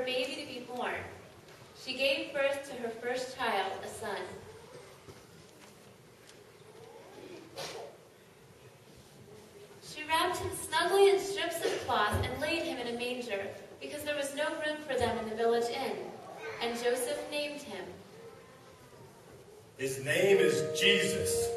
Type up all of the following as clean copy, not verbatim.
her baby to be born. She gave birth to her first child, a son. She wrapped him snugly in strips of cloth and laid him in a manger, because there was no room for them in the village inn. And Joseph named him. His name is Jesus.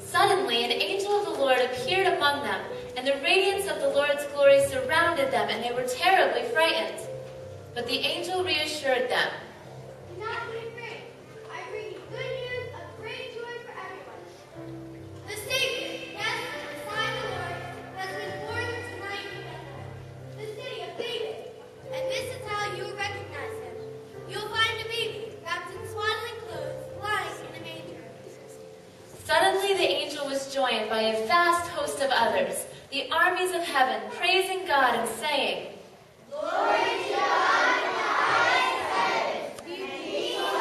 Suddenly, an angel of the Lord appeared among them, and the radiance of the Lord's glory surrounded them, and they were terribly frightened. But the angel reassured them. Do not be afraid. I bring you good news of great joy for everyone. The Savior, yes, the Son of the Lord, has been born tonight in Bethlehem, the city of David. And this is how you will recognize him. You will find a baby wrapped in swaddling clothes, lying in a manger. Suddenly the angel was joined by a vast host of others, the armies of heaven, praising God and saying, Glory to God in the highest heavens, and peace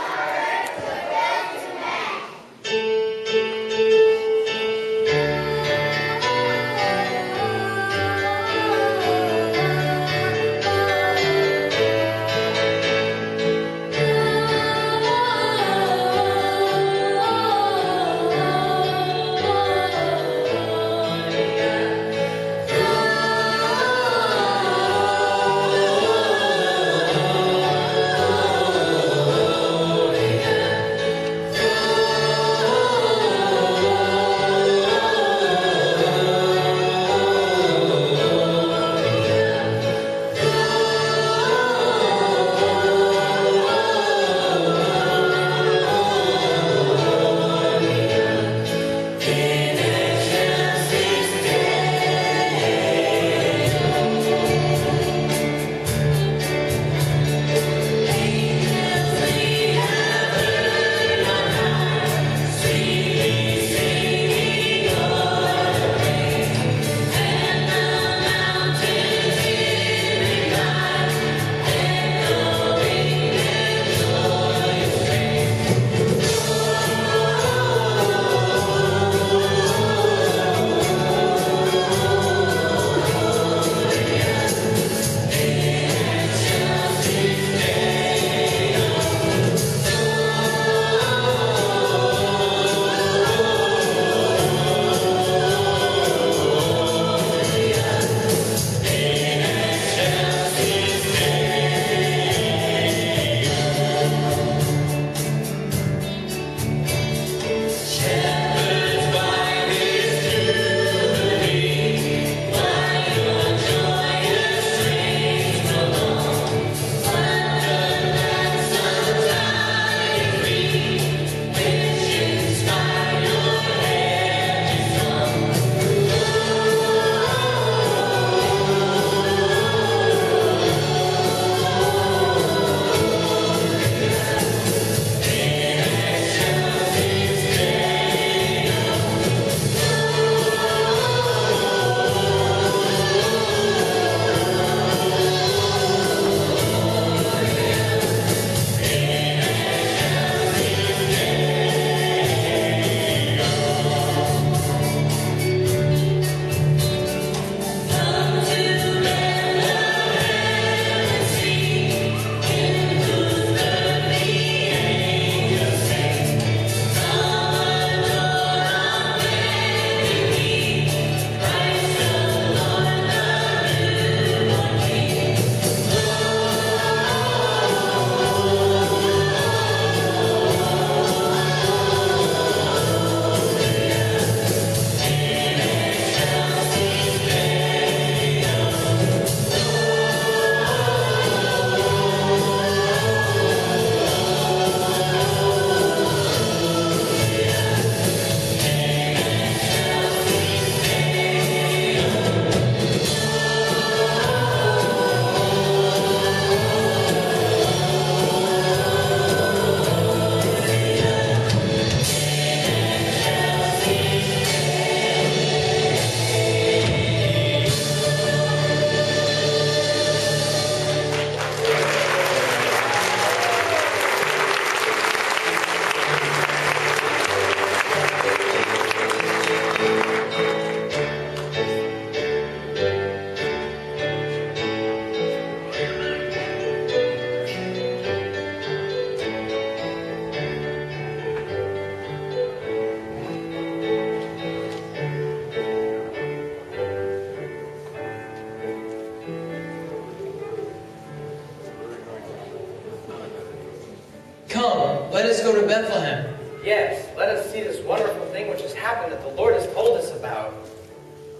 let us go to Bethlehem. Yes, let us see this wonderful thing which has happened that the Lord has told us about.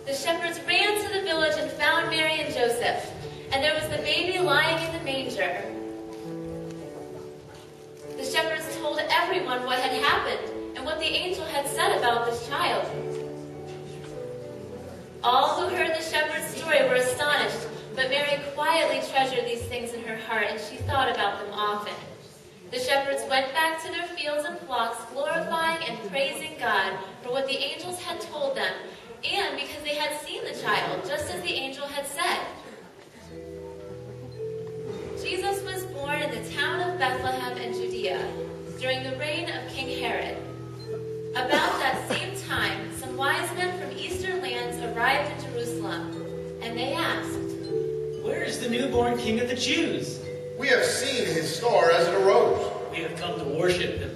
The shepherds ran to the village and found Mary and Joseph, and there was the baby lying in the manger. The shepherds told everyone what had happened and what the angel had said about this child. All who heard the shepherd's story were astonished, but Mary quietly treasured these things in her heart, and she thought about them often. The shepherds went back to their fields and flocks, glorifying and praising God for what the angels had told them, and because they had seen the child, just as the angel had said. Jesus was born in the town of Bethlehem in Judea during the reign of King Herod. About that same time, some wise men from eastern lands arrived in Jerusalem, and they asked, "Where is the newborn King of the Jews? We have seen his star as it arose. We have come to worship him."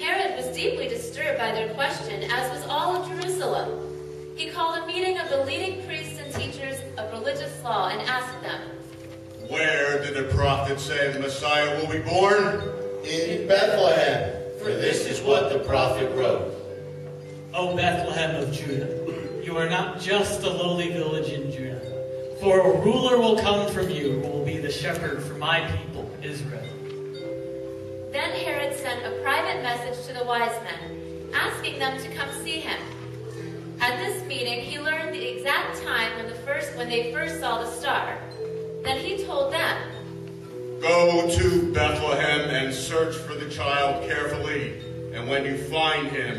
Herod was deeply disturbed by their question, as was all of Jerusalem. He called a meeting of the leading priests and teachers of religious law and asked them, Where did the prophet say the Messiah will be born? In Bethlehem, for this is what the prophet wrote. O Bethlehem of Judah, you are not just a lowly village in Judah, for a ruler will come from you who will be the shepherd for my people, Israel. Then Herod sent a private message to the wise men, asking them to come see him. At this meeting, he learned the exact time when they first saw the star. Then he told them, Go to Bethlehem and search for the child carefully, and when you find him,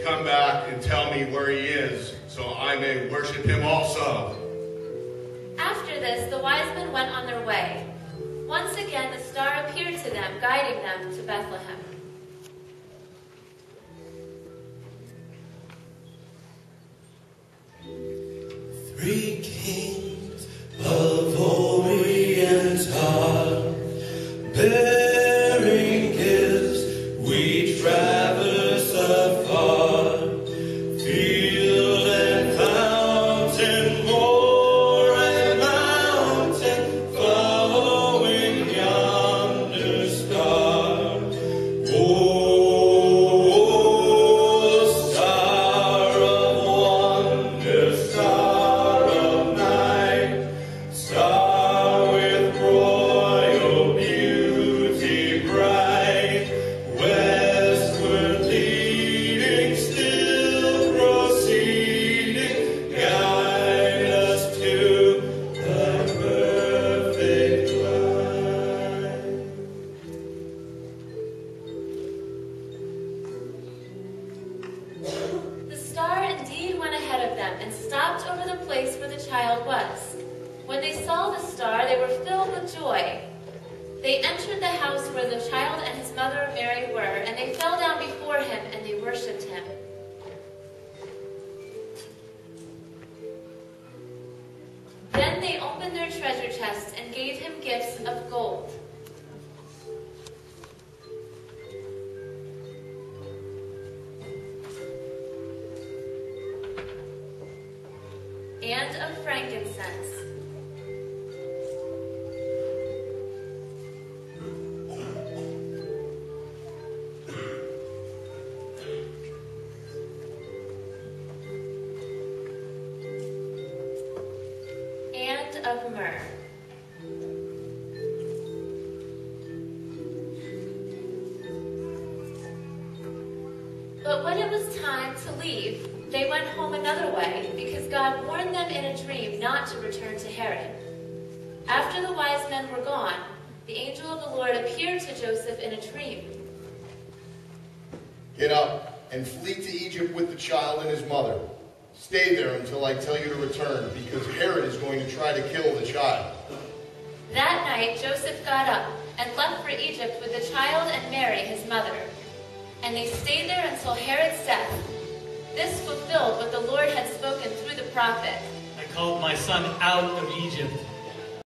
come back and tell me where he is, so I may worship him also. After this, the wise men went on their way. Once again, the star appeared to them, guiding them to Bethlehem. Three kings of Orient are bearing gifts. We traverse afar, field and fountain, moor and mountain, following yonder star. Oh, star of wonder, star of night, star with royal beauty bright, westward leading, still proceeding, guide us to the perfect light. The star indeed went ahead of them and stopped over the place where the child was. When they saw the star, they were filled with joy. They entered the house where the child and his mother Mary were, and they fell down before him and they worshipped him. Then they opened their treasure chests and gave him gifts of gold, and of frankincense. And of myrrh. But when it was time to leave, they went home another way, because God warned them in a dream not to return to Herod. After the wise men were gone, the angel of the Lord appeared to Joseph in a dream. Get up and flee to Egypt with the child and his mother. Stay there until I tell you to return, because Herod is going to try to kill the child. That night Joseph got up and left for Egypt with the child and Mary, his mother. And they stayed there until Herod's death. This fulfilled what the Lord had spoken through the prophet. I called my son out of Egypt.